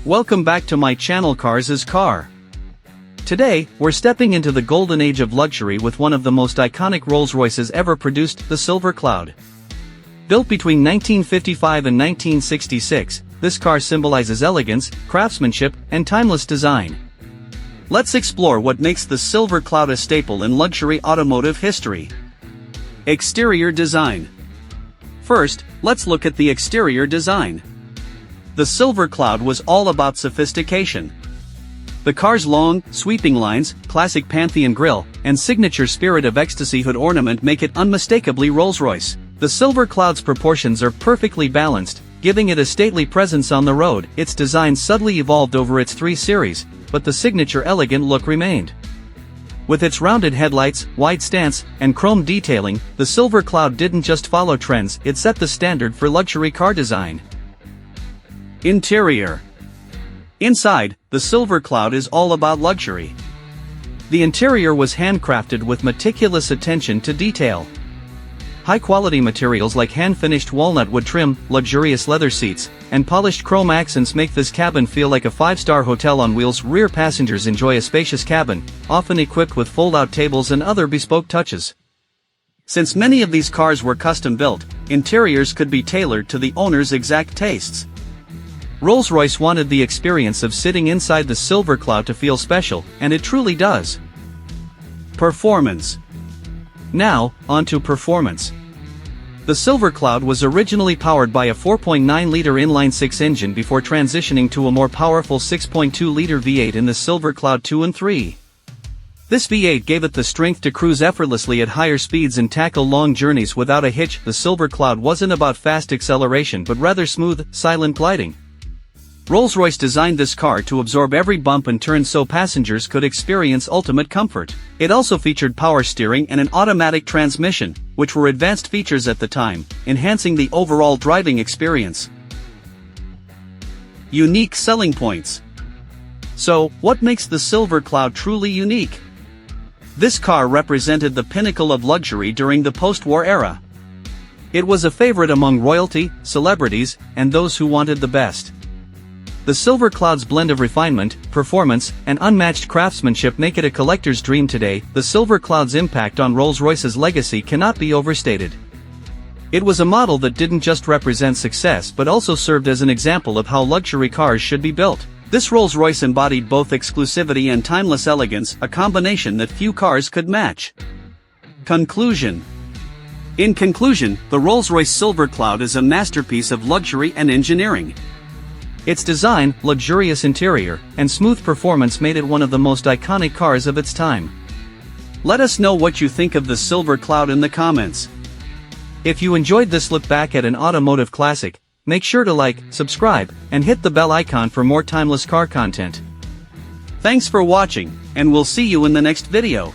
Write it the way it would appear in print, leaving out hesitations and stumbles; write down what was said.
Welcome back to my channel Cars is Car. Today, we're stepping into the golden age of luxury with one of the most iconic Rolls-Royces ever produced, the Silver Cloud. Built between 1955 and 1966, this car symbolizes elegance, craftsmanship, and timeless design. Let's explore what makes the Silver Cloud a staple in luxury automotive history. Exterior design. First, let's look at the exterior design. The Silver Cloud was all about sophistication. The car's long, sweeping lines, classic Pantheon grille, and signature Spirit of Ecstasy hood ornament make it unmistakably Rolls-Royce. The Silver Cloud's proportions are perfectly balanced, giving it a stately presence on the road. Its design subtly evolved over its 3 series, but the signature elegant look remained. With its rounded headlights, wide stance, and chrome detailing, the Silver Cloud didn't just follow trends, it set the standard for luxury car design. Interior. Inside, the Silver Cloud is all about luxury. The interior was handcrafted with meticulous attention to detail. High-quality materials like hand-finished walnut wood trim, luxurious leather seats, and polished chrome accents make this cabin feel like a 5-star hotel on wheels. Rear passengers enjoy a spacious cabin, often equipped with fold-out tables and other bespoke touches. Since many of these cars were custom-built, interiors could be tailored to the owner's exact tastes. Rolls-Royce wanted the experience of sitting inside the Silver Cloud to feel special, and it truly does. Performance. Now, onto performance. The Silver Cloud was originally powered by a 4.9-liter inline-6 engine before transitioning to a more powerful 6.2-liter V8 in the Silver Cloud 2 and 3. This V8 gave it the strength to cruise effortlessly at higher speeds and tackle long journeys without a hitch. The Silver Cloud wasn't about fast acceleration but rather smooth, silent gliding. Rolls-Royce designed this car to absorb every bump and turn so passengers could experience ultimate comfort. It also featured power steering and an automatic transmission, which were advanced features at the time, enhancing the overall driving experience. Unique selling points. So, what makes the Silver Cloud truly unique? This car represented the pinnacle of luxury during the post-war era. It was a favorite among royalty, celebrities, and those who wanted the best. The Silver Cloud's blend of refinement, performance, and unmatched craftsmanship make it a collector's dream today. The Silver Cloud's impact on Rolls-Royce's legacy cannot be overstated. It was a model that didn't just represent success but also served as an example of how luxury cars should be built. This Rolls-Royce embodied both exclusivity and timeless elegance, a combination that few cars could match. Conclusion. In conclusion, the Rolls-Royce Silver Cloud is a masterpiece of luxury and engineering. Its design, luxurious interior, and smooth performance made it one of the most iconic cars of its time. Let us know what you think of the Silver Cloud in the comments. If you enjoyed this look back at an automotive classic, make sure to like, subscribe, and hit the bell icon for more timeless car content. Thanks for watching, and we'll see you in the next video.